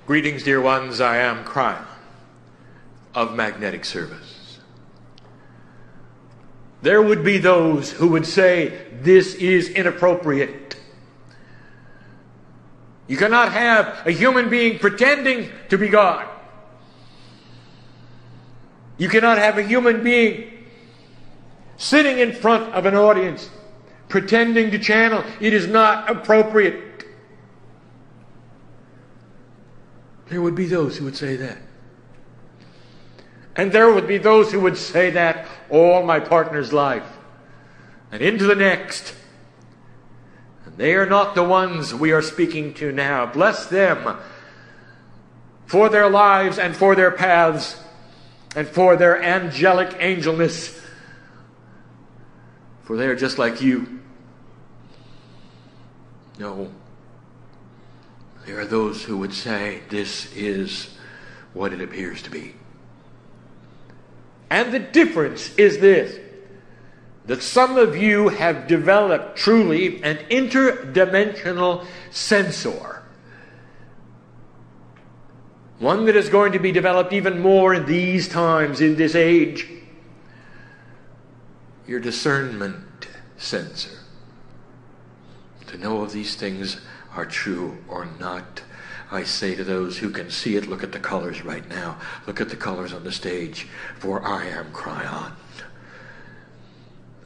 Greetings, dear ones. I am Kryon of Magnetic Service. There would be those who would say this is inappropriate. You cannot have a human being pretending to be God. You cannot have a human being sitting in front of an audience pretending to channel. It is not appropriate. There would be those who would say that. And there would be those who would say that all my partner's life and into the next. And they are not the ones we are speaking to now. Bless them for their lives and for their paths and for their angelic angelness. For they are just like you. No. There are those who would say this is what it appears to be. And the difference is this, that some of you have developed truly an interdimensional sensor. One that is going to be developed even more in these times, in this age. Your discernment sensor. To know if these things are true or not. I say to those who can see it, look at the colors right now. Look at the colors on the stage. For I am Kryon.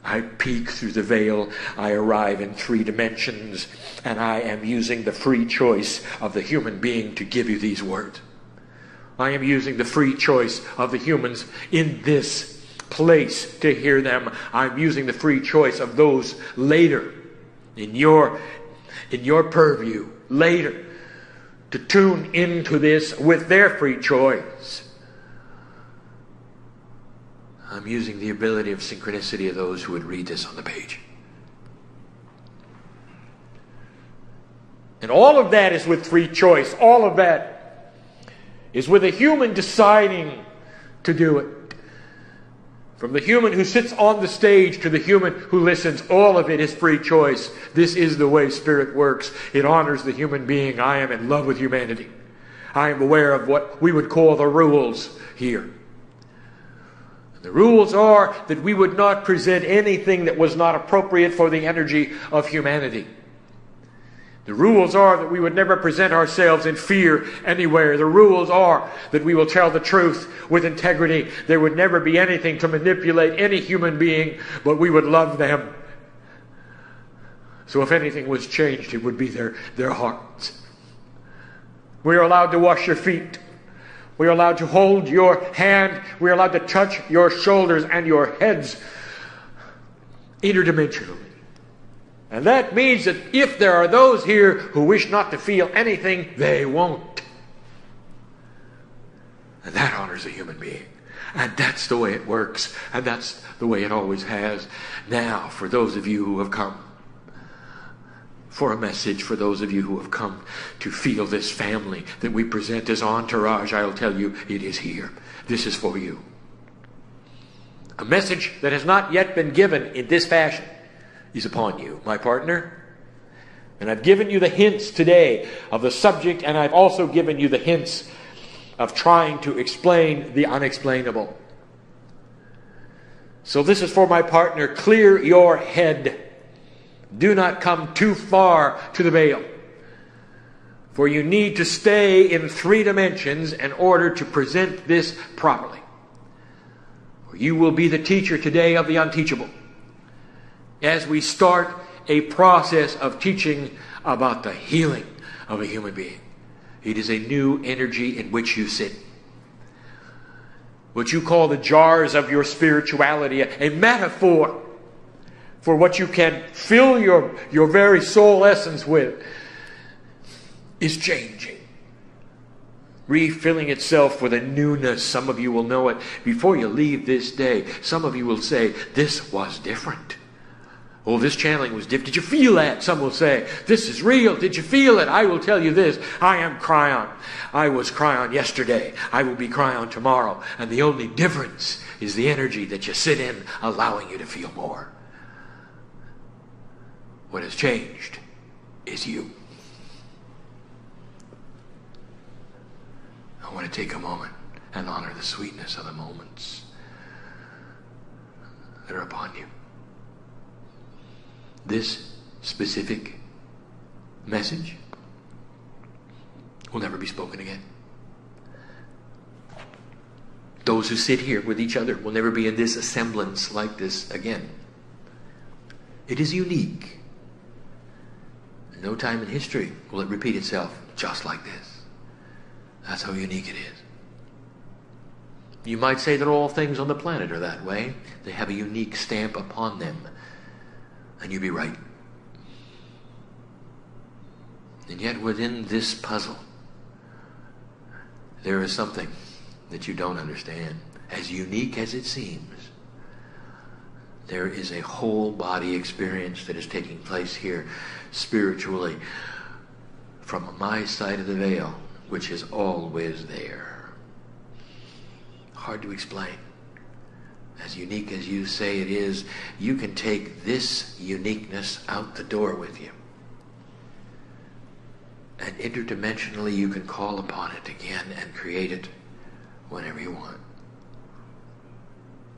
I peek through the veil. I arrive in 3 dimensions. And I am using the free choice of the human being to give you these words. I am using the free choice of the humans in this place to hear them. I'm using the free choice of those later in your purview later to tune into this with their free choice. I'm using the ability of synchronicity of those who would read this on the page. And all of that is with free choice. All of that is with a human deciding to do it. From the human who sits on the stage to the human who listens, all of it is free choice. This is the way Spirit works. It honors the human being. I am in love with humanity. I am aware of what we would call the rules here. The rules are that we would not present anything that was not appropriate for the energy of humanity. The rules are that we would never present ourselves in fear anywhere. The rules are that we will tell the truth with integrity. There would never be anything to manipulate any human being, but we would love them. So if anything was changed, it would be their hearts. We are allowed to wash your feet. We are allowed to hold your hand. We are allowed to touch your shoulders and your heads interdimensionally. And that means that if there are those here who wish not to feel anything, they won't. And that honors a human being. And that's the way it works. And that's the way it always has. Now, for those of you who have come for a message, for those of you who have come to feel this family that we present as entourage, I'll tell you, it is here. This is for you. A message that has not yet been given in this fashion is upon you, my partner. And I've given you the hints today of the subject, and I've also given you the hints of trying to explain the unexplainable. So this is for my partner. Clear your head. Do not come too far to the veil. For you need to stay in 3 dimensions in order to present this properly. For you will be the teacher today of the unteachable. As we start a process of teaching about the healing of a human being. It is a new energy in which you sit. What you call the jars of your spirituality, a metaphor for what you can fill your very soul essence with, is changing. Refilling itself with a newness. Some of you will know it before you leave this day. Some of you will say, this was different. Oh, this channeling was different. Did you feel that? Some will say, this is real. Did you feel it? I will tell you this. I am Kryon. I was Kryon yesterday. I will be Kryon tomorrow. And the only difference is the energy that you sit in, allowing you to feel more. What has changed is you. want to take a moment and honor the sweetness of the moments that are upon you. This specific message will never be spoken again. Those who sit here with each other will never be in this assemblance like this again. It is unique. No time in history will it repeat itself just like this. That's how unique it is. You might say that all things on the planet are that way. They have a unique stamp upon them. And you'd be right. And yet within this puzzle, there is something that you don't understand. As unique as it seems, there is a whole body experience that is taking place here spiritually from my side of the veil, which is always there. Hard to explain. As unique as you say it is, you can take this uniqueness out the door with you. And interdimensionally you can call upon it again and create it whenever you want.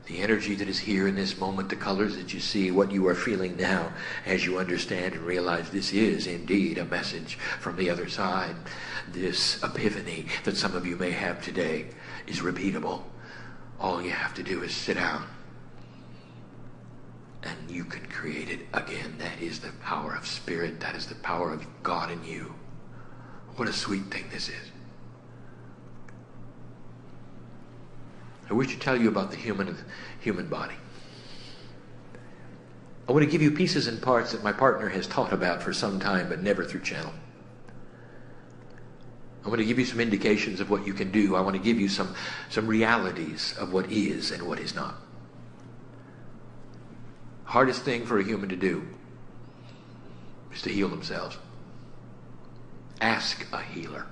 The energy that is here in this moment, the colors that you see, what you are feeling now as you understand and realize this is indeed a message from the other side. This epiphany that some of you may have today is repeatable. All you have to do is sit down and you can create it again. That is the power of spirit. That is the power of God in you. What a sweet thing this is. I wish to tell you about the human body. I want to give you pieces and parts that my partner has taught about for some time, but never through channel. I want to give you some indications of what you can do. I want to give you some realities of what is and what is not. Hardest thing for a human to do is to heal themselves. Ask a healer.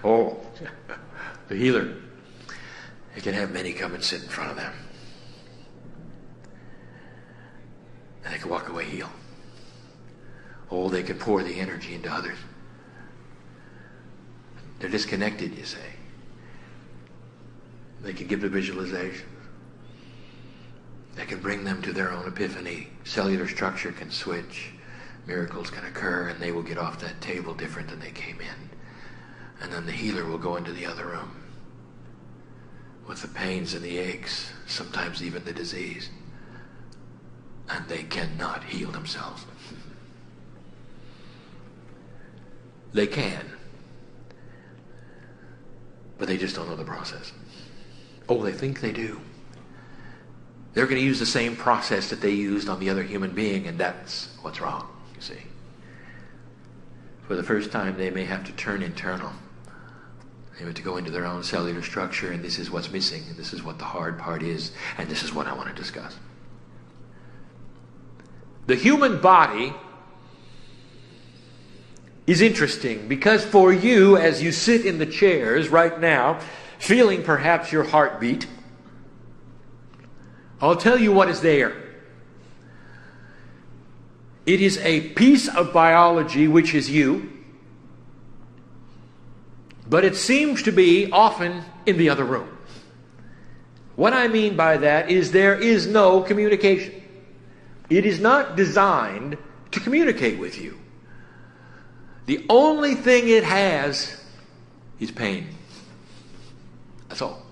Oh, the healer. They can have many come and sit in front of them. And they can walk away healed. Oh, they can pour the energy into others. They're disconnected, you say. They can give the visualizations. They can bring them to their own epiphany. Cellular structure can switch. Miracles can occur, and they will get off that table different than they came in. And then the healer will go into the other room with the pains and the aches, sometimes even the disease. And they cannot heal themselves. They can, but they just don't know the process. Oh, they think they do. They're going to use the same process that they used on the other human being, and that's what's wrong, you see. For the first time, they may have to turn internal. They have to go into their own cellular structure, and this is what's missing, and this is what the hard part is, and this is what I want to discuss. The human body is interesting because for you, as you sit in the chairs right now, feeling perhaps your heartbeat, I'll tell you what is there. It is a piece of biology which is you, but it seems to be often in the other room. What I mean by that is there is no communication. It is not designed to communicate with you. The only thing it has is pain. That's all.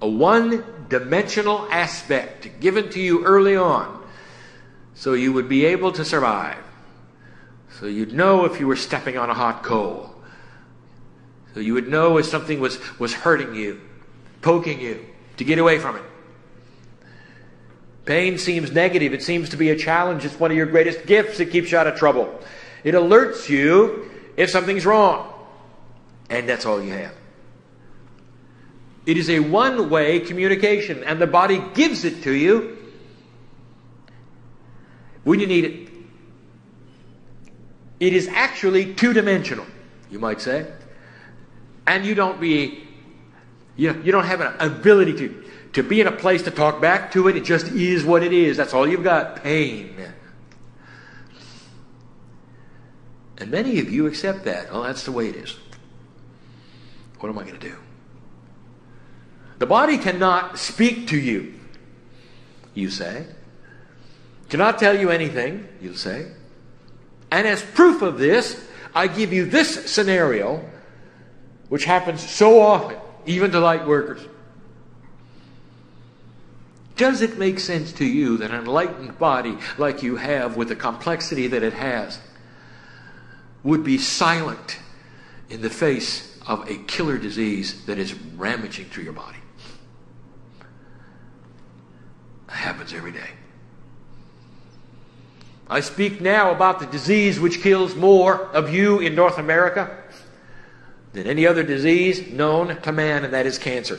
A one-dimensional aspect given to you early on so you would be able to survive. So you'd know if you were stepping on a hot coal. So you would know if something was hurting you, poking you, to get away from it. Pain seems negative. It seems to be a challenge. It's one of your greatest gifts. It keeps you out of trouble. It alerts you if something's wrong. And that's all you have. It is a one-way communication, and the body gives it to you when you need it. It is actually two-dimensional, you might say. And you don't have an ability to be in a place to talk back to it. It just is what it is. That's all you've got. Pain. And many of you accept that. Oh, that's the way it is. What am I going to do? The body cannot speak to you, you say. Cannot tell you anything, you'll say. And as proof of this, I give you this scenario, which happens so often, even to light workers. Does it make sense to you that an enlightened body like you have, with the complexity that it has, would be silent in the face of a killer disease that is ravaging through your body? It happens every day. I speak now about the disease which kills more of you in North America than any other disease known to man, and that is cancer.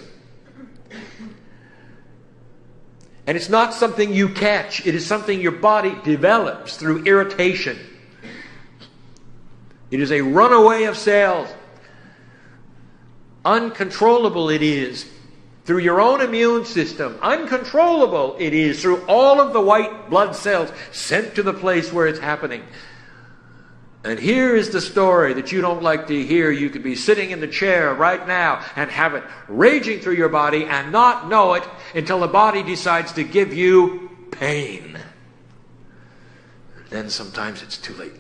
And it's not something you catch. It is something your body develops through irritation. It is a runaway of cells. Uncontrollable it is through your own immune system. Uncontrollable it is through all of the white blood cells sent to the place where it's happening. And here is the story that you don't like to hear. You could be sitting in the chair right now and have it raging through your body and not know it until the body decides to give you pain. Then sometimes it's too late.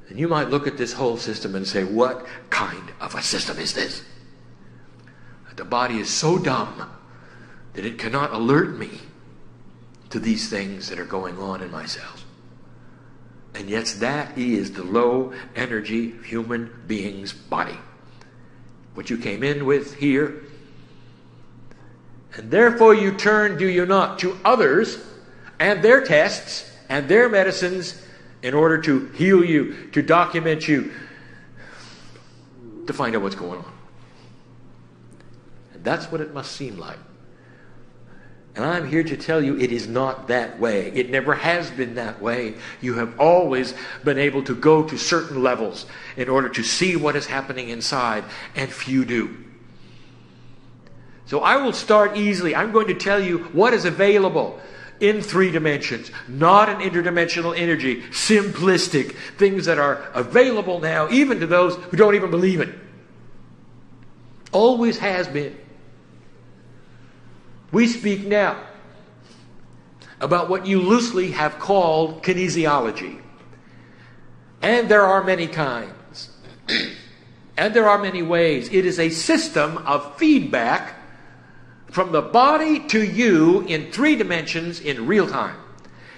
And you might look at this whole system and say, what kind of a system is this? The body is so dumb that it cannot alert me to these things that are going on in my cells. And yet that is the low energy human being's body. What you came in with here. And therefore you turn, do you not, to others and their tests and their medicines in order to heal you, to document you, to find out what's going on. And that's what it must seem like. And I'm here to tell you it is not that way. It never has been that way. You have always been able to go to certain levels in order to see what is happening inside, and few do. So I will start easily. I'm going to tell you what is available in 3 dimensions, not an interdimensional energy, simplistic things that are available now, even to those who don't even believe it. Always has been. We speak now about what you loosely have called kinesiology. And there are many kinds. And there are many ways. It is a system of feedback from the body to you in 3 dimensions in real time.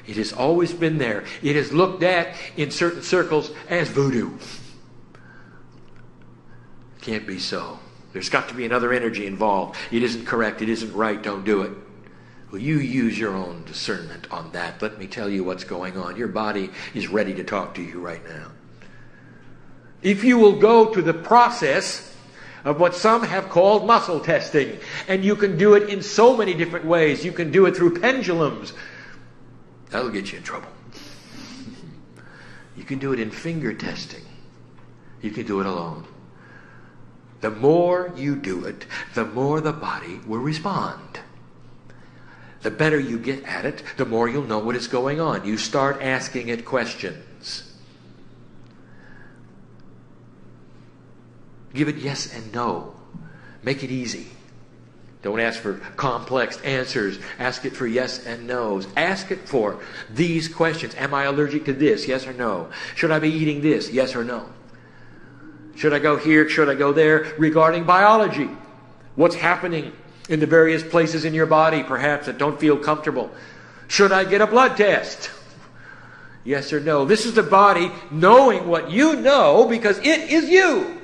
It has always been there. It is looked at in certain circles as voodoo. Can't be so. There's got to be another energy involved. It isn't correct. It isn't right. Don't do it. Well, you use your own discernment on that. Let me tell you what's going on. Your body is ready to talk to you right now. If you will go to the process of what some have called muscle testing, and you can do it in so many different ways. You can do it through pendulums. That'll get you in trouble. You can do it in finger testing. You can do it alone. The more you do it, the more the body will respond. The better you get at it, the more you'll know what is going on. You start asking it questions. Give it yes and no. Make it easy. Don't ask for complex answers. Ask it for yes and no's. Ask it for these questions. Am I allergic to this? Yes or no? Should I be eating this? Yes or no? Should I go here? Should I go there? Regarding biology, what's happening in the various places in your body, perhaps, that don't feel comfortable? Should I get a blood test? Yes or no? This is the body knowing what you know because it is you.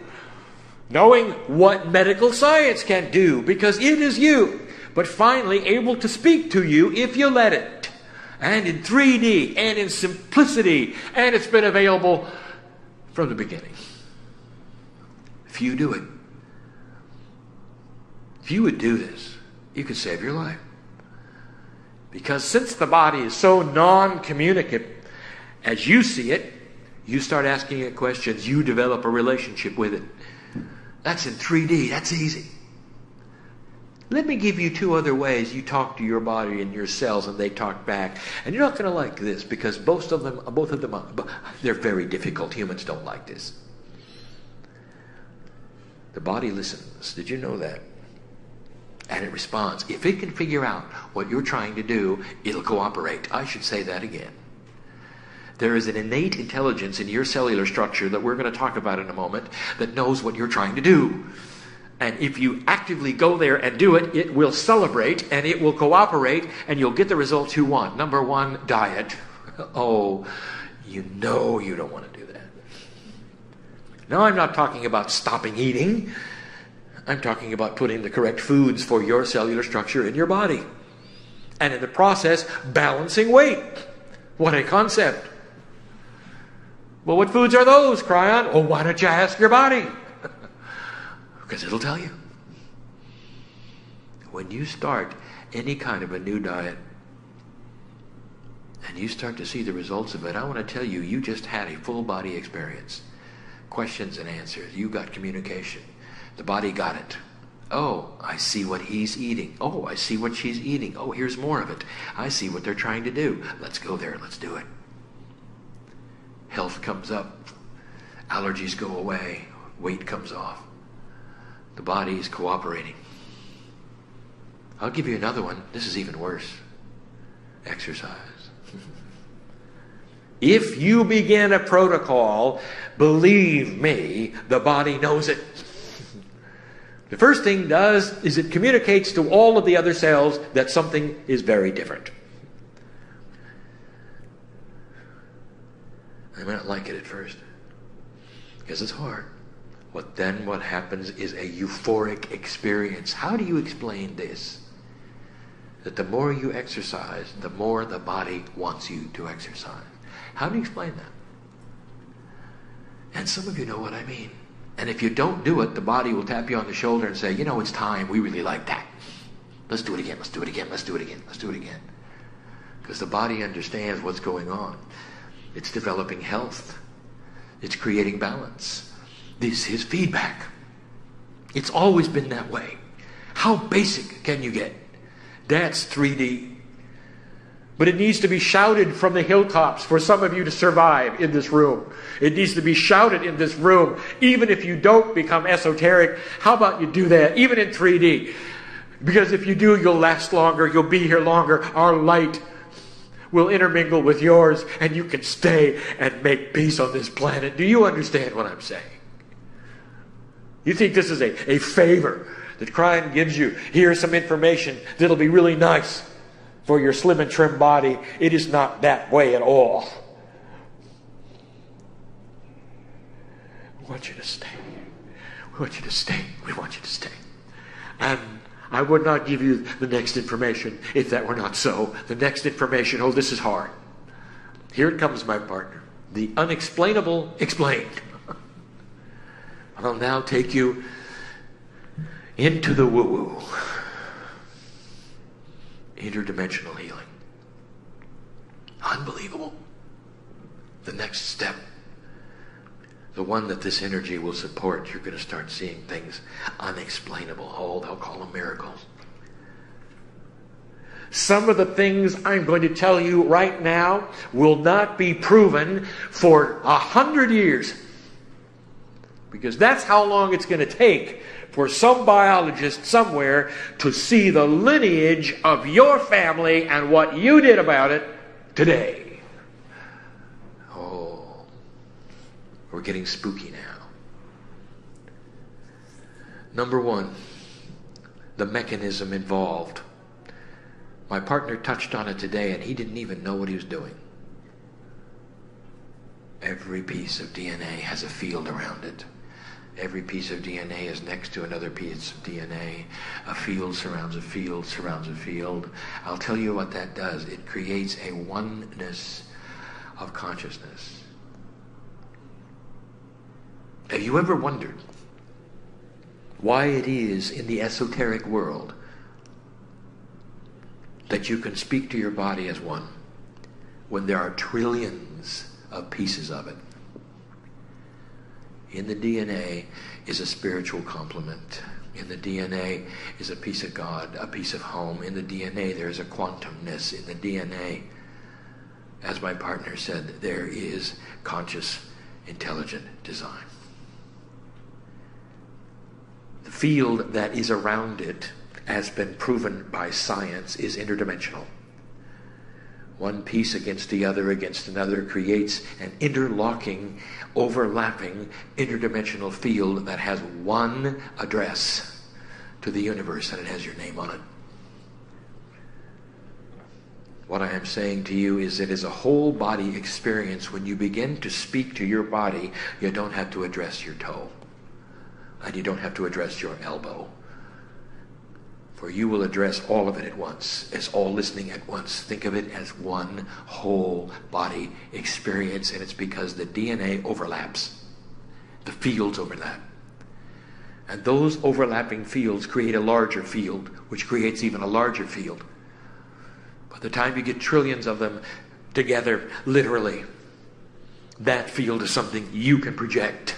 Knowing what medical science can do because it is you. But finally able to speak to you if you let it. And in 3D and in simplicity. And it's been available from the beginning. If you do it, if you would do this, you could save your life. Because since the body is so non-communicative, as you see it, you start asking it questions, you develop a relationship with it. That's in 3D, that's easy. Let me give you 2 other ways you talk to your body and your cells and they talk back. And you're not going to like this because both of them, they're very difficult. Humans don't like this. The body listens. Did you know that? And it responds. If it can figure out what you're trying to do, it'll cooperate. I should say that again. There is an innate intelligence in your cellular structure that we're going to talk about in a moment that knows what you're trying to do. And if you actively go there and do it, it will celebrate and it will cooperate and you'll get the results you want. Number one, diet. Oh, you know you don't want to do that. Now, I'm not talking about stopping eating. I'm talking about putting the correct foods for your cellular structure in your body. And in the process, balancing weight. What a concept. Well, what foods are those, Kryon? Well, why don't you ask your body? Because it'll tell you. When you start any kind of a new diet, and you start to see the results of it, I want to tell you, you just had a full body experience. Questions and answers. You got communication. The body got it. Oh, I see what he's eating. Oh, I see what she's eating. Oh, here's more of it. I see what they're trying to do. Let's go there. Let's do it. Health comes up. Allergies go away. Weight comes off. The body is cooperating. I'll give you another one. This is even worse. Exercise. If you begin a protocol, believe me, the body knows it. The first thing it does is it communicates to all of the other cells that something is very different. I may not like it at first, because it's hard. What happens is a euphoric experience. How do you explain this? That the more you exercise, the more the body wants you to exercise. How do you explain that? And some of you know what I mean. And if you don't do it, the body will tap you on the shoulder and say, you know, it's time. We really like that. Let's do it again. Let's do it again. Let's do it again. Let's do it again. Because the body understands what's going on. It's developing health. It's creating balance. This is feedback. It's always been that way. How basic can you get? That's 3D. But it needs to be shouted from the hilltops for some of you to survive in this room. It needs to be shouted in this room. Even if you don't become esoteric, how about you do that, even in 3D? Because if you do, you'll last longer. You'll be here longer. Our light will intermingle with yours, and you can stay and make peace on this planet. Do you understand what I'm saying? You think this is a favor that Kryon gives you? Here's some information that'll be really nice for your slim and trim body. It is not that way at all. We want you to stay. We want you to stay. We want you to stay. And I would not give you the next information if that were not so. The next information, oh, this is hard. Here it comes, my partner. The unexplainable explained. I'll now take you into the woo-woo. Interdimensional healing. Unbelievable. The next step, the one that this energy will support, you're going to start seeing things unexplainable. Oh, they'll call them miracles. Some of the things I'm going to tell you right now will not be proven for 100 years. Because that's how long it's going to take for some biologist somewhere to see the lineage of your family and what you did about it today. Oh, we're getting spooky now. Number one, the mechanism involved. My partner touched on it today, and he didn't even know what he was doing. Every piece of DNA has a field around it. Every piece of DNA is next to another piece of DNA. A field surrounds a field, surrounds a field. I'll tell you what that does. It creates a oneness of consciousness. Have you ever wondered why it is in the esoteric world that you can speak to your body as one when there are trillions of pieces of it? In the DNA is a spiritual complement. In the DNA is a piece of God, a piece of home. In the DNA there is a quantumness. In the DNA, as my partner said, there is conscious, intelligent design. field that is around it, has been proven by science, is interdimensional. One piece against the other against another creates an interlocking, overlapping, interdimensional field that has one address to the universe, and it has your name on it. What I am saying to you is it is a whole body experience. When you begin to speak to your body, you don't have to address your toe. And you don't have to address your elbow. For you will address all of it at once, as all listening at once. Think of it as one whole body experience, and it's because the DNA overlaps. The fields overlap. And those overlapping fields create a larger field, which creates even a larger field. By the time you get trillions of them together, literally, that field is something you can project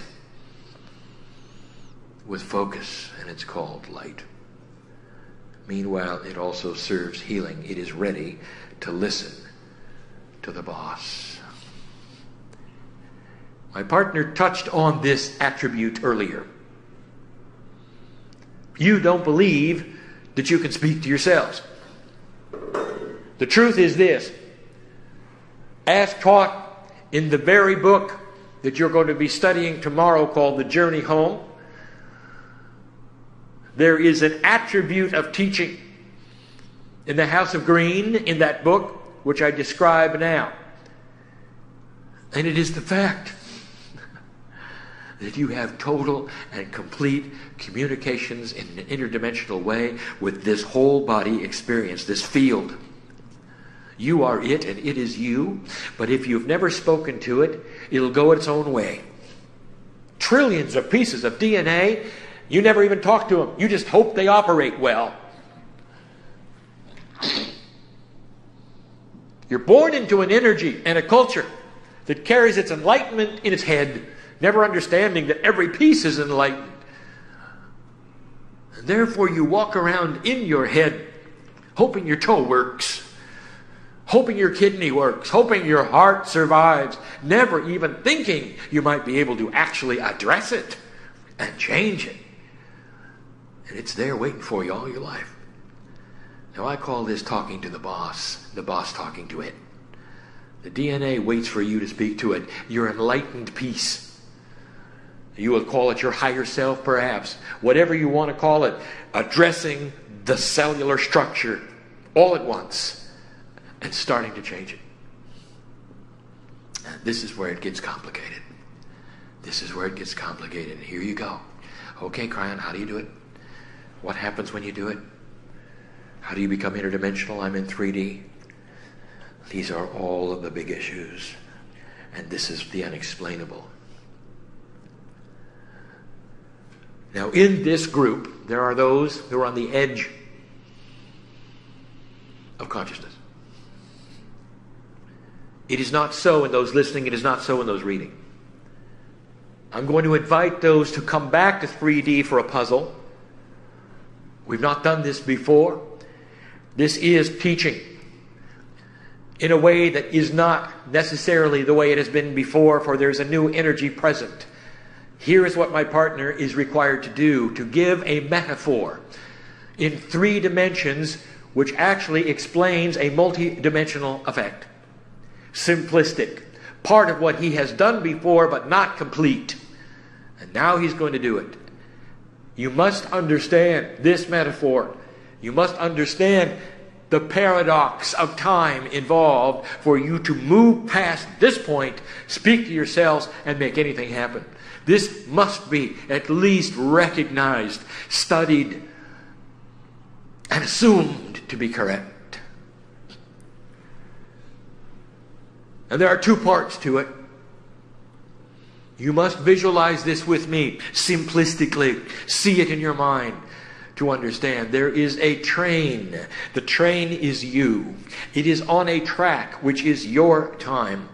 with focus, and it's called light. Meanwhile, it also serves healing. It is ready to listen to the boss. My partner touched on this attribute earlier. You don't believe that you can speak to yourselves. The truth is this. As taught in the very book that you're going to be studying tomorrow called The Journey Home, there is an attribute of teaching in the House of Green in that book, which I describe now. And it is the fact that you have total and complete communications in an interdimensional way with this whole body experience, this field. You are it and it is you, but if you've never spoken to it, it'll go its own way. Trillions of pieces of DNA, you never even talk to them. You just hope they operate well. You're born into an energy and a culture that carries its enlightenment in its head, never understanding that every piece is enlightened. And therefore you walk around in your head hoping your toe works, hoping your kidney works, hoping your heart survives, never even thinking you might be able to actually address it and change it. And it's there waiting for you all your life. Now I call this talking to the boss talking to it. The DNA waits for you to speak to it, your enlightened piece. You will call it your higher self perhaps, whatever you want to call it, addressing the cellular structure all at once and starting to change it. And this is where it gets complicated. This is where it gets complicated. Here you go. Okay, Kryon, how do you do it? What happens when you do it? How do you become interdimensional? I'm in 3D. These are all of the big issues. And this is the unexplainable. Now, in this group, there are those who are on the edge of consciousness. It is not so in those listening. It is not so in those reading. I'm going to invite those to come back to 3D for a puzzle. We've not done this before. This is teaching in a way that is not necessarily the way it has been before, for there's a new energy present. Here is what my partner is required to do, to give a metaphor in 3 dimensions which actually explains a multi-dimensional effect. Simplistic. Part of what he has done before, but not complete. And now he's going to do it. You must understand this metaphor. You must understand the paradox of time involved for you to move past this point, speak to yourselves, and make anything happen. This must be at least recognized, studied, and assumed to be correct. And there are 2 parts to it. You must visualize this with me, simplistically. See it in your mind to understand. There is a train. The train is you. It is on a track, which is your time.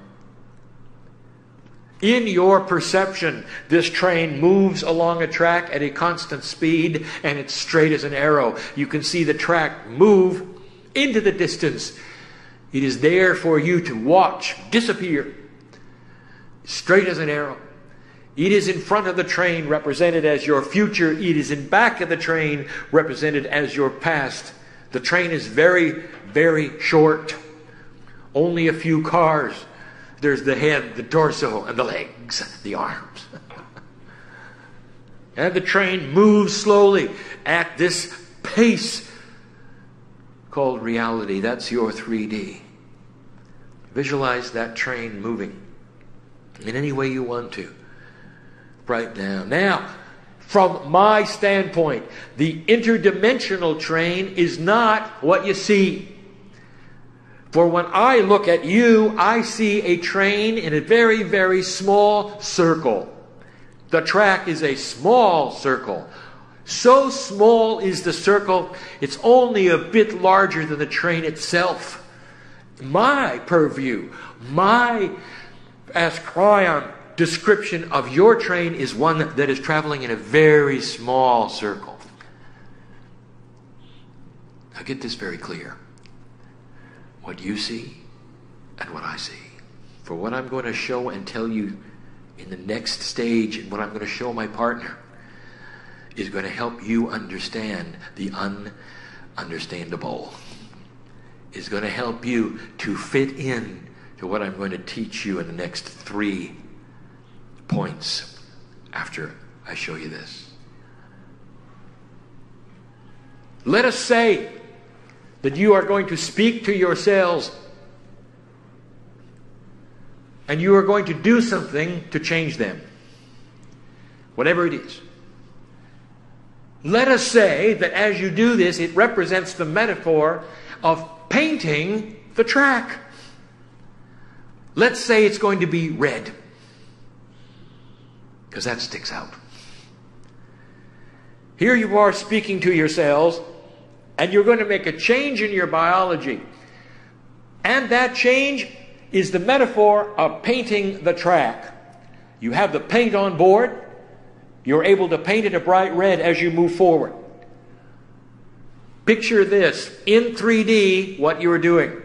In your perception, this train moves along a track at a constant speed, and it's straight as an arrow. You can see the track move into the distance. It is there for you to watch disappear, straight as an arrow. It is in front of the train, represented as your future. It is in back of the train, represented as your past. The train is very, very short. Only a few cars. There's the head, the torso, and the legs, the arms. And the train moves slowly at this pace called reality. That's your 3D. Visualize that train moving in any way you want to. Right down. Now, from my standpoint, the interdimensional train is not what you see. For when I look at you, I see a train in a very, very small circle. The track is a small circle. So small is the circle, it's only a bit larger than the train itself. My purview, as Kryon, description of your train is one that is traveling in a very small circle. Now get this very clear. What you see and what I see. For what I'm going to show and tell you in the next stage, and what I'm going to show my partner, is going to help you understand the ununderstandable. Is going to help you to fit in to what I'm going to teach you in the next 3 points after I show you this. Let us say that you are going to speak to yourselves and you are going to do something to change them. Whatever it is. Let us say that as you do this, it represents the metaphor of painting the track. Let's say it's going to be red, because that sticks out. Here you are speaking to yourselves, and you're going to make a change in your biology. And that change is the metaphor of painting the track. You have the paint on board. You're able to paint it a bright red as you move forward. Picture this. In 3D, what you are doing.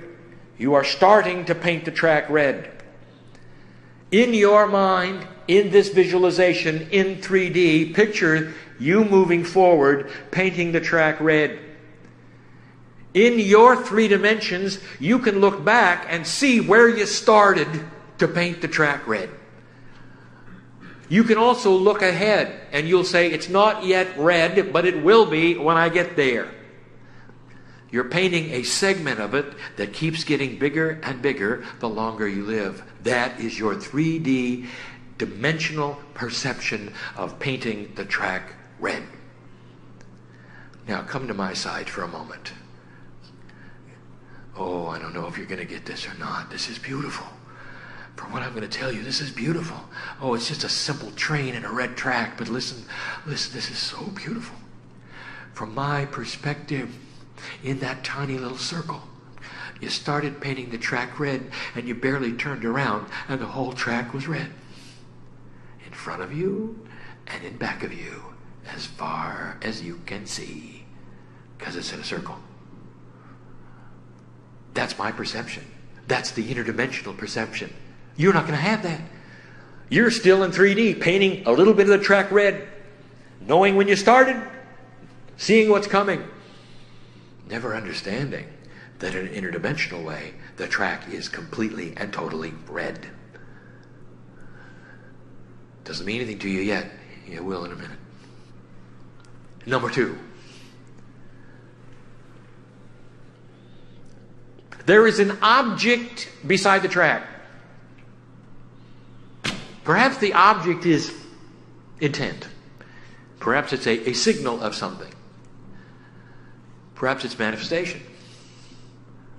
You are starting to paint the track red. In your mind, in this visualization, in 3D, picture you moving forward, painting the track red. In your 3 dimensions, you can look back and see where you started to paint the track red. You can also look ahead and you'll say, it's not yet red, but it will be when I get there. You're painting a segment of it that keeps getting bigger and bigger the longer you live. That is your 3D dimensional perception of painting the track red. Now come to my side for a moment. Oh, I don't know if you're going to get this or not. This is beautiful. For what I'm going to tell you, this is beautiful. Oh, it's just a simple train and a red track, but listen, this is so beautiful. From my perspective, in that tiny little circle, you started painting the track red and you barely turned around and the whole track was red. In front of you and in back of you, as far as you can see, because it's in a circle. That's my perception. That's the interdimensional perception. You're not going to have that. You're still in 3D, painting a little bit of the track red, knowing when you started, seeing what's coming, never understanding that in an interdimensional way, the track is completely and totally red. Doesn't mean anything to you yet. It will in a minute. Number 2. There is an object beside the track. Perhaps the object is intent. Perhaps it's a signal of something. Perhaps it's manifestation.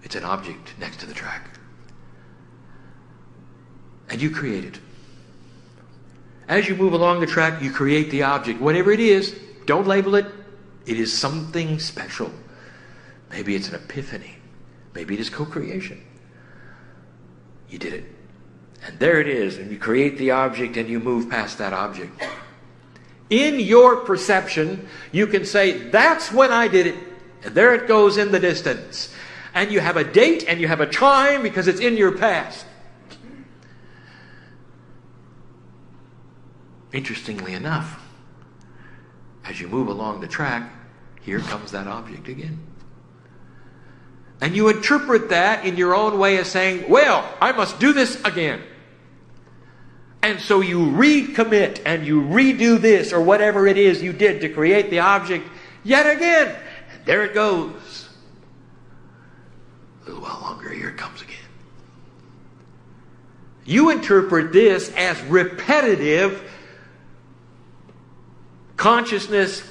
It's an object next to the track. And you create it. As you move along the track, you create the object. Whatever it is, don't label it. It is something special. Maybe it's an epiphany. Maybe it is co-creation. You did it. And there it is. And you create the object and you move past that object. In your perception, you can say, that's when I did it. And there it goes in the distance. And you have a date and you have a time because it's in your past. interestingly enough, as you move along the track, here comes that object again. And you interpret that in your own way as saying, well, I must do this again. And so you recommit and you redo this or whatever it is you did to create the object yet again. And there it goes. A little while longer, here it comes again. You interpret this as repetitive consciousness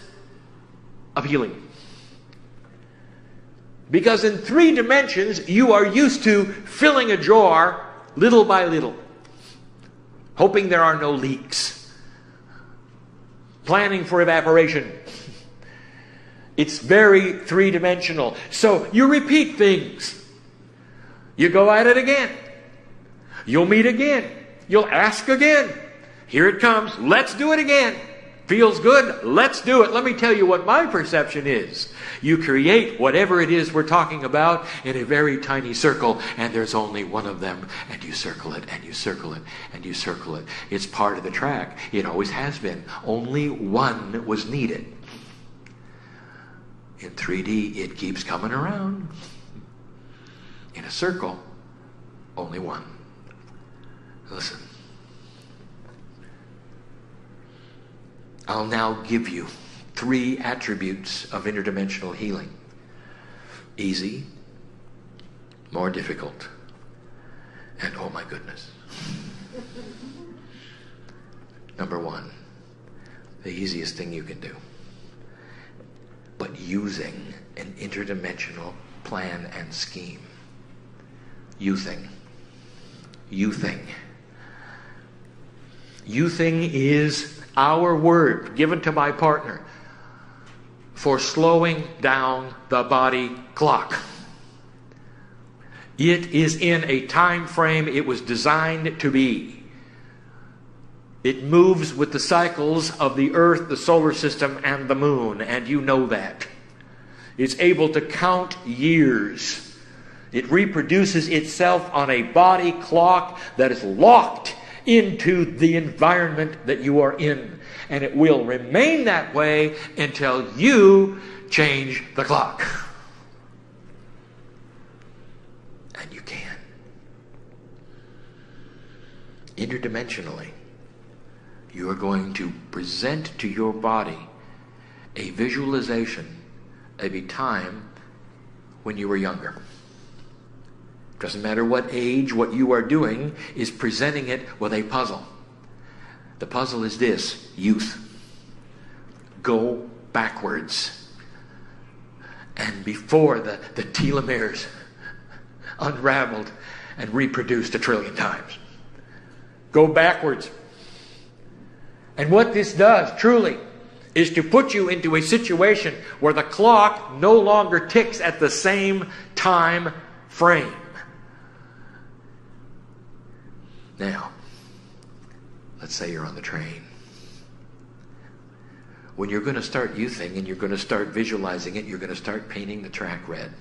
of healing. Because in 3 dimensions, you are used to filling a jar little by little, hoping there are no leaks, planning for evaporation. It's very 3-dimensional. So you repeat things. You go at it again. You'll meet again. You'll ask again. Here it comes. Let's do it again. Feels good? Let's do it. Let me tell you what my perception is. You create whatever it is we're talking about in a very tiny circle, and there's only one of them, and you circle it, and you circle it, and you circle it. It's part of the track. It always has been. Only one was needed. In 3D, it keeps coming around. In a circle, only one. Listen. I'll now give you 3 attributes of interdimensional healing. Easy, more difficult, and oh my goodness. Number 1, the easiest thing you can do. But using an interdimensional plan and scheme. Youthing. Youthing. Youthing is our word given to my partner for slowing down the body clock. It is in a time frame it was designed to be. It moves with the cycles of the earth, the solar system, and the moon, and you know that. It's able to count years. It reproduces itself on a body clock that is locked into the environment that you are in. And it will remain that way until you change the clock. And you can. Interdimensionally, you are going to present to your body a visualization of a time when you were younger. Doesn't matter what age, what you are doing is presenting it with a puzzle. The puzzle is this: youth. Go backwards. And before the telomeres unraveled and reproduced 1 trillion times. Go backwards. And what this does, truly, is to put you into a situation where the clock no longer ticks at the same time frame. Now, let's say you're on the train. When you're going to start youthing and you're going to start visualizing it, you're going to start painting the track red.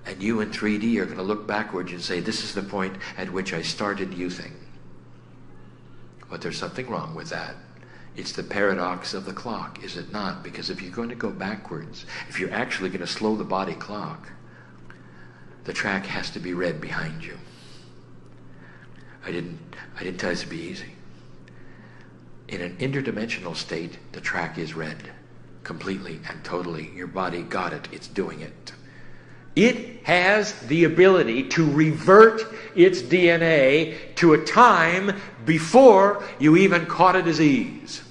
And you in 3D are going to look backwards and say, this is the point at which I started youthing. But there's something wrong with that. It's the paradox of the clock, is it not? Because if you're going to go backwards, if you're actually going to slow the body clock, the track has to be red behind you. I didn't tell you it to be easy. In an interdimensional state, the track is red. Completely and totally. Your body got it. It's doing it. It has the ability to revert its DNA to a time before you even caught a disease.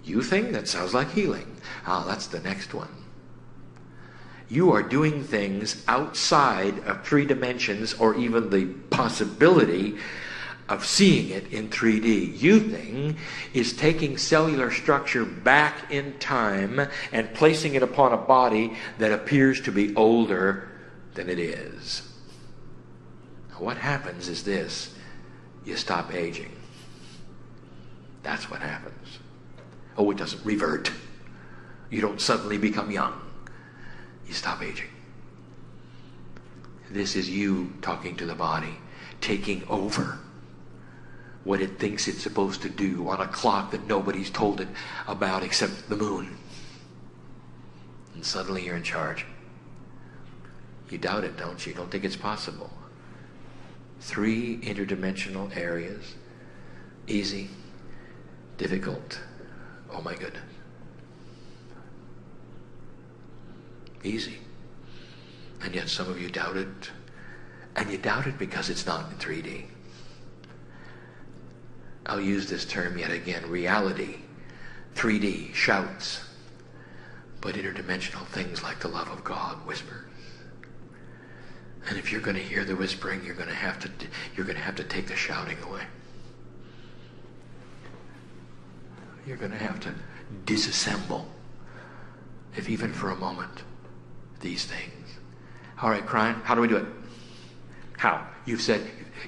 You think that sounds like healing. That's the next one. You are doing things outside of 3 dimensions or even the possibility of seeing it in 3D. Youthing is taking cellular structure back in time and placing it upon a body that appears to be older than it is. Now, what happens is this: you stop aging. That's what happens. Oh, it doesn't revert. You don't suddenly become young. You stop aging. This is you talking to the body, taking over what it thinks it's supposed to do on a clock that nobody's told it about except the moon. And suddenly you're in charge. You doubt it, don't you? You don't think it's possible. 3 interdimensional areas. Easy, difficult, oh my goodness. Easy. And yet some of you doubt it. And you doubt it because it's not in 3D. I'll use this term yet again. Reality, 3D, shouts. But interdimensional things like the love of God whispers. And if you're going to hear the whispering, you're going to have to take the shouting away. You're going to have to disassemble, if even for a moment, these things. All right, Kryon, how do we do it? How? You've said,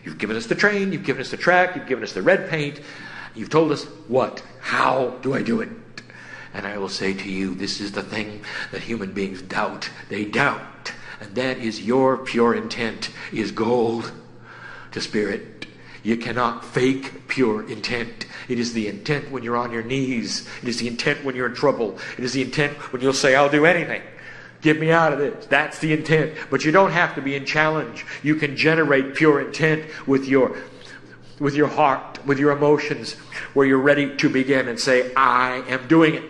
you've given us the train, you've given us the track, you've given us the red paint. You've told us what? How do I do it? And I will say to you, this is the thing that human beings doubt. They doubt. And that is your pure intent is gold to spirit. You cannot fake pure intent. It is the intent when you're on your knees. It is the intent when you're in trouble. It is the intent when you'll say, I'll do anything. Get me out of this. That's the intent. But you don't have to be in challenge. You can generate pure intent with your heart, with your emotions, where you're ready to begin and say, I am doing it.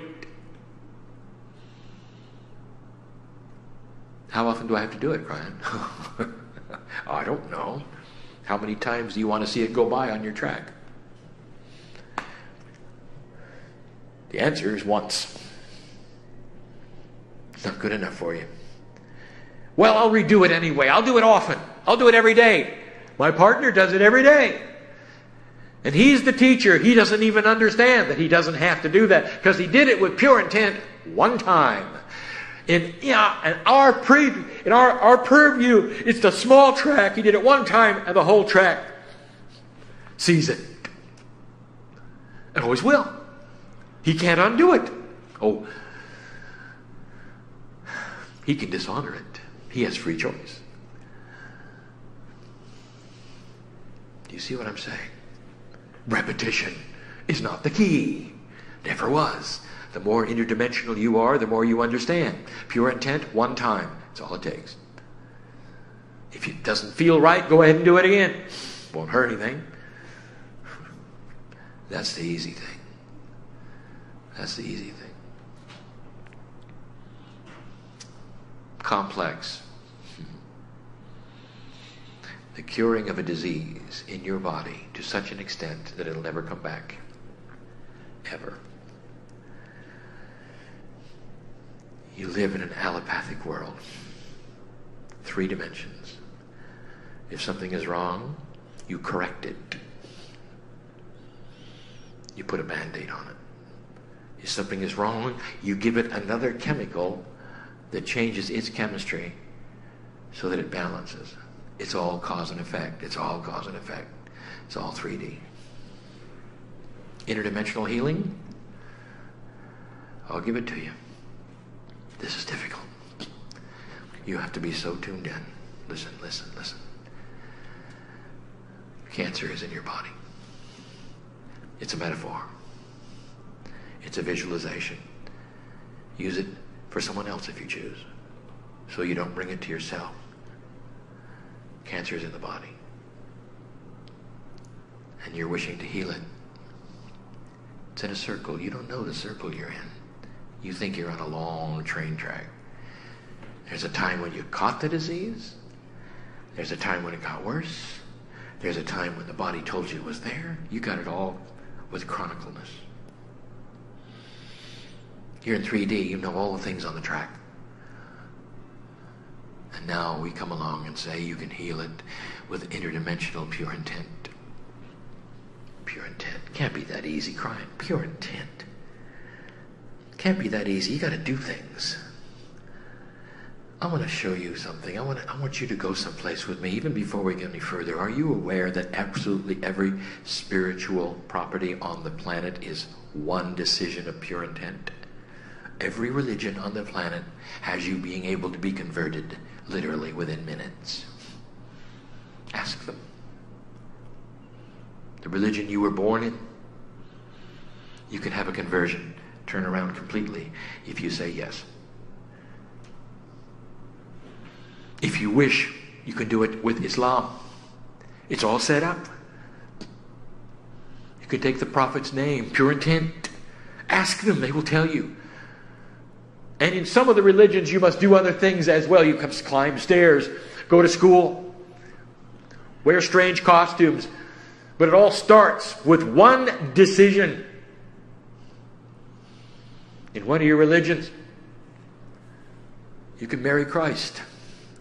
How often do I have to do it, Kryon? I don't know. How many times do you want to see it go by on your track? The answer is once. It's not good enough for you. Well, I'll redo it anyway. I'll do it often. I'll do it every day. My partner does it every day. And he's the teacher. He doesn't even understand that he doesn't have to do that because he did it with pure intent one time. In our purview, it's the small track. He did it one time, and the whole track sees it. And always will. He can't undo it. Oh, he can dishonor it. He has free choice. Do you see what I'm saying? Repetition is not the key. Never was. The more interdimensional you are, the more you understand. Pure intent, one time. That's all it takes. If it doesn't feel right, go ahead and do it again. Won't hurt anything. That's the easy thing. That's the easy thing. Complex. The curing of a disease in your body to such an extent that it'll never come back. Ever. You live in an allopathic world. 3 dimensions. If something is wrong, you correct it. You put a Band-Aid on it. If something is wrong, you give it another chemical that changes its chemistry so that it balances. It's all cause and effect. It's all cause and effect. It's all 3D. Interdimensional healing? I'll give it to you. This is difficult. You have to be so tuned in. Listen, listen, listen. Cancer is in your body. It's a metaphor. It's a visualization. Use it for someone else if you choose, so you don't bring it to yourself. Cancer is in the body. And you're wishing to heal it. It's in a circle. You don't know the circle you're in. You think you're on a long train track. There's a time when you caught the disease. There's a time when it got worse. There's a time when the body told you it was there. You got it all with chronicalness. You're in 3D. You know all the things on the track. And now we come along and say you can heal it with interdimensional pure intent. Pure intent. Can't be that easy, Kryon. Pure intent. Can't be that easy. You got to do things. I want to show you something. I want you to go someplace with me, even before we get any further. Are you aware that absolutely every spiritual property on the planet is one decision of pure intent? Every religion on the planet has you being able to be converted literally within minutes. Ask them. the religion you were born in, you can have a conversion, turn around completely if you say yes. If you wish, you can do it with Islam. It's all set up. You can take the Prophet's name, pure intent. Ask them, they will tell you. And in some of the religions, you must do other things as well. You must climb stairs, go to school, wear strange costumes. But it all starts with one decision. In one of your religions, you can marry Christ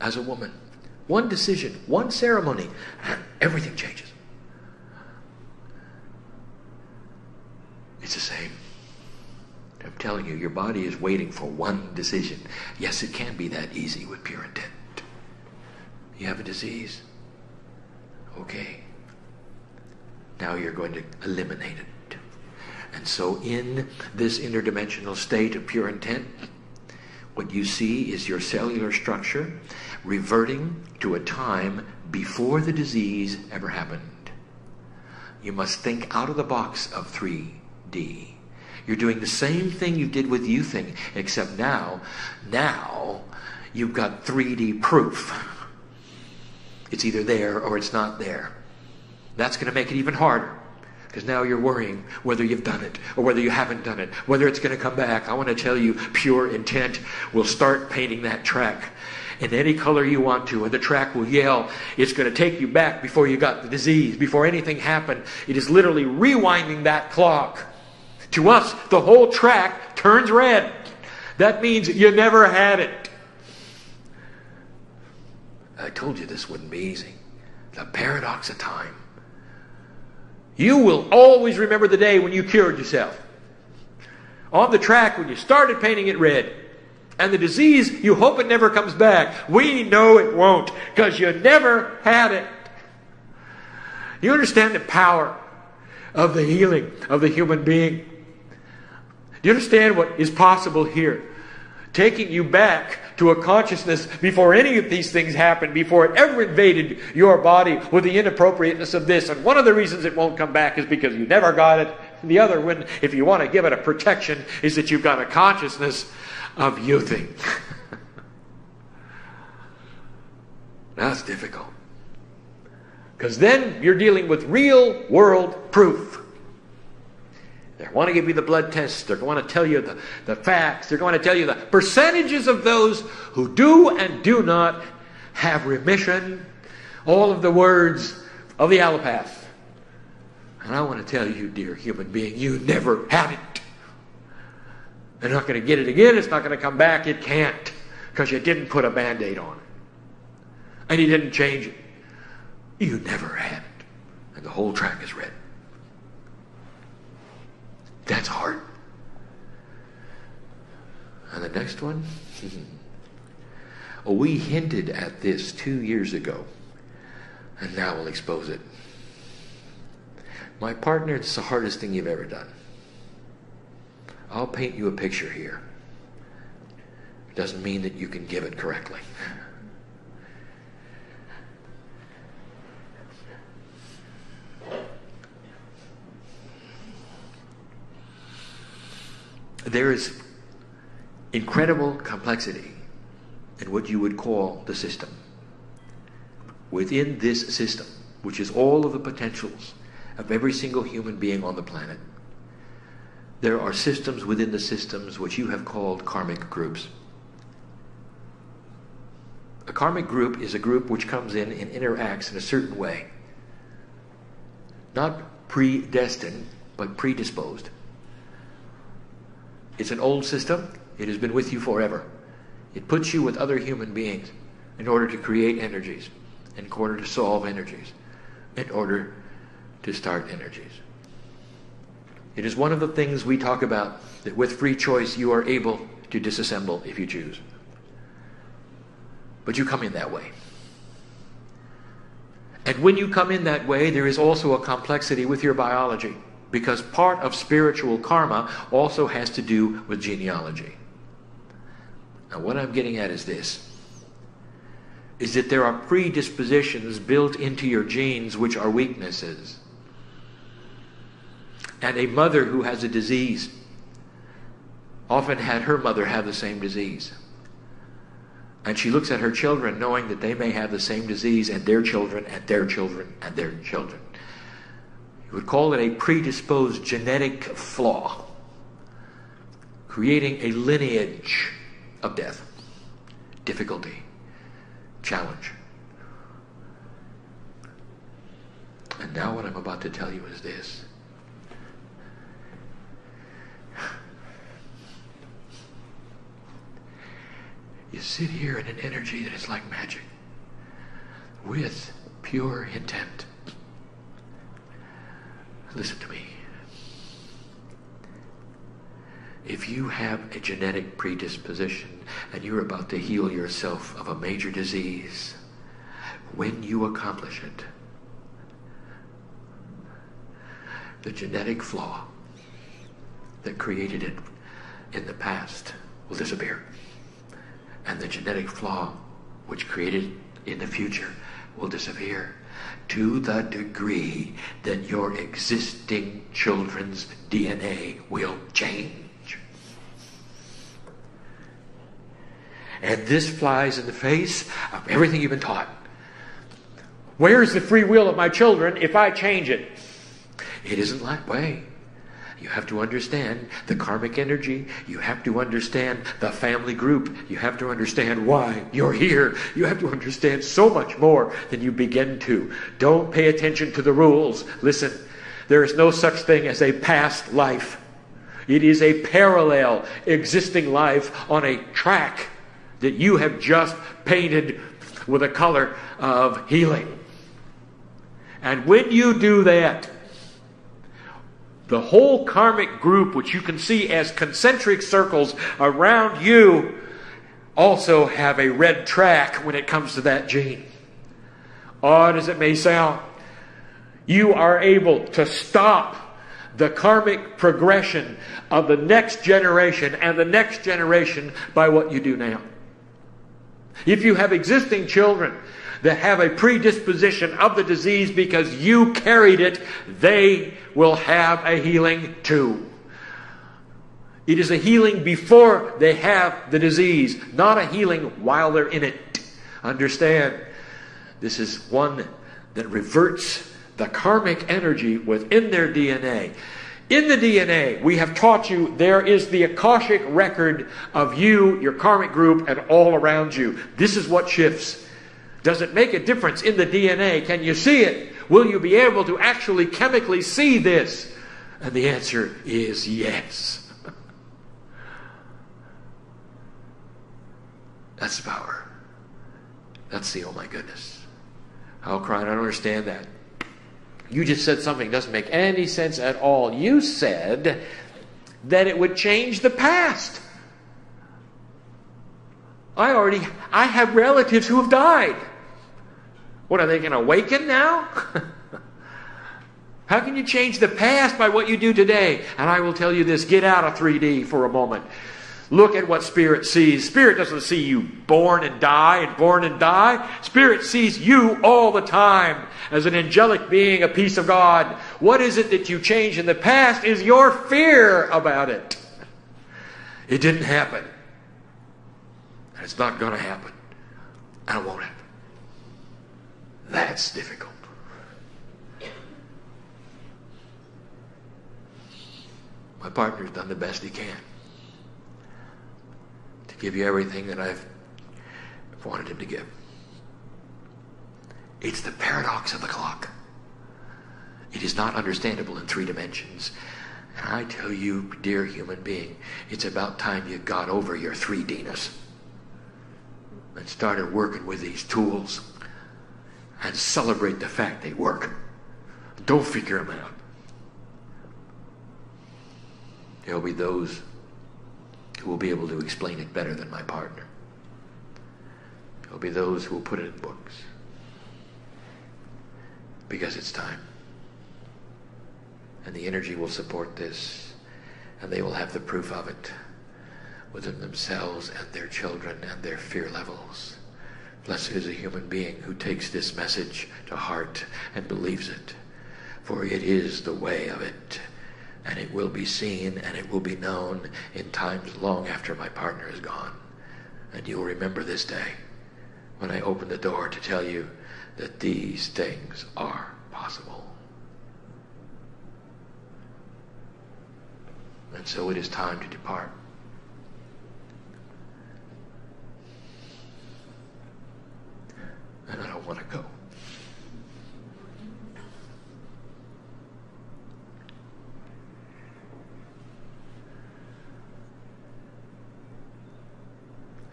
as a woman. One decision, one ceremony, and everything changes. It's the same. I'm telling you, your body is waiting for one decision. Yes, it can be that easy with pure intent. You have a disease. Okay. Now you're going to eliminate it. And so in this interdimensional state of pure intent, what you see is your cellular structure reverting to a time before the disease ever happened. You must think out of the box of 3D. You're doing the same thing you did with youthing, except now you've got 3D proof. It's either there or it's not there. That's going to make it even harder, because now you're worrying whether you've done it or whether you haven't done it, whether it's going to come back. I want to tell you, pure intent will start painting that track in any color you want to, and the track will yell. It's going to take you back before you got the disease, before anything happened. It is literally rewinding that clock. To us, the whole track turns red. That means you never had it. I told you this wouldn't be easy. The paradox of time. You will always remember the day when you cured yourself. On the track when you started painting it red. And the disease, you hope it never comes back. We know it won't, because you never had it. You understand the power of the healing of the human being? Do you understand what is possible here? Taking you back to a consciousness before any of these things happened, before it ever invaded your body with the inappropriateness of this. And one of the reasons it won't come back is because you never got it. And the other one, if you want to give it a protection, is that you've got a consciousness of youthing. That's difficult. Because then you're dealing with real world proof. They want to give you the blood tests. They're going to tell you the facts. They're going to tell you the percentages of those who do and do not have remission. All of the words of the allopath. And I want to tell you, dear human being, you never had it. They're not going to get it again. It's not going to come back. It can't. Because you didn't put a Band-Aid on it. And you didn't change it. You never had it. And the whole track is red. That's hard. And the next one? Oh, we hinted at this 2 years ago. And now we'll expose it. My partner, it's the hardest thing you've ever done. I'll paint you a picture here. It doesn't mean that you can give it correctly. There is incredible complexity in what you would call the system. Within this system, which is all of the potentials of every single human being on the planet, there are systems within the systems which you have called karmic groups. A karmic group is a group which comes in and interacts in a certain way. Not predestined, but predisposed. It's an old system. It has been with you forever. It puts you with other human beings in order to create energies, in order to solve energies, in order to start energies. It is one of the things we talk about, that with free choice you are able to disassemble if you choose. But you come in that way. And when you come in that way, there is also a complexity with your biology. Because part of spiritual karma also has to do with genealogy. Now what I'm getting at is this. Is that there are predispositions built into your genes which are weaknesses. And a mother who has a disease often had her mother have the same disease. And she looks at her children knowing that they may have the same disease, and their children and their children and their children. You would call it a predisposed genetic flaw, creating a lineage of death, difficulty, challenge. And now what I'm about to tell you is this. You sit here in an energy that is like magic, with pure intent. Listen to me. If you have a genetic predisposition and you're about to heal yourself of a major disease, when you accomplish it, the genetic flaw that created it in the past will disappear. And the genetic flaw which created it in the future will disappear, to the degree that your existing children's DNA will change. And this flies in the face of everything you've been taught. Where is the free will of my children if I change it? It isn't that way. You have to understand the karmic energy. You have to understand the family group. You have to understand why you're here. You have to understand so much more than you begin to. Don't pay attention to the rules. Listen, there is no such thing as a past life. It is a parallel existing life on a track that you have just painted with a color of healing. And when you do that, the whole karmic group, which you can see as concentric circles around you, also have a red track when it comes to that gene. Odd as it may sound, you are able to stop the karmic progression of the next generation and the next generation by what you do now. If you have existing children that have a predisposition of the disease because you carried it, they will have a healing too. It is a healing before they have the disease, not a healing while they're in it. Understand, this is one that reverts the karmic energy within their DNA. In the DNA, we have taught you there is the Akashic record of you, your karmic group, and all around you. This is what shifts. Does it make a difference in the DNA? Can you see it? Will you be able to actually chemically see this? And the answer is yes. That's the power. That's the oh my goodness. Oh, Kryon, I don't understand that. You just said something that doesn't make any sense at all. You said that it would change the past. I have relatives who have died. What, are they going to awaken now? How can you change the past by what you do today? And I will tell you this, get out of 3D for a moment. Look at what Spirit sees. Spirit doesn't see you born and die and born and die. Spirit sees you all the time as an angelic being, a piece of God. What is it that you changed in the past is your fear about it. It didn't happen. And it's not going to happen. And it won't happen. That's difficult. My partner's done the best he can to give you everything that I've wanted him to give. It's the paradox of the clock. It is not understandable in 3 dimensions. And I tell you, dear human being, it's about time you got over your 3D-ness and started working with these tools and celebrate the fact they work. Don't figure them out. There'll be those who will be able to explain it better than my partner. There'll be those who will put it in books. Because it's time. And the energy will support this. And they will have the proof of it within themselves and their children and their fear levels. Blessed is a human being who takes this message to heart and believes it. For it is the way of it. And it will be seen and it will be known in times long after my partner is gone. And you'll remember this day when I open the door to tell you that these things are possible. And so it is time to depart. And I don't want to go.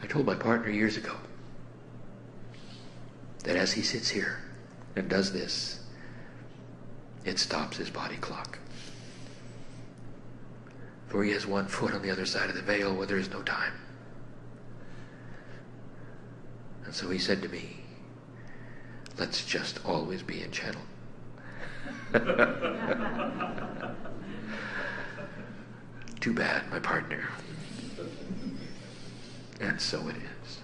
I told my partner years ago that as he sits here and does this, it stops his body clock. For he has one foot on the other side of the veil where there is no time. And so he said to me, let's just always be in channel. Too bad, my partner. And so it is.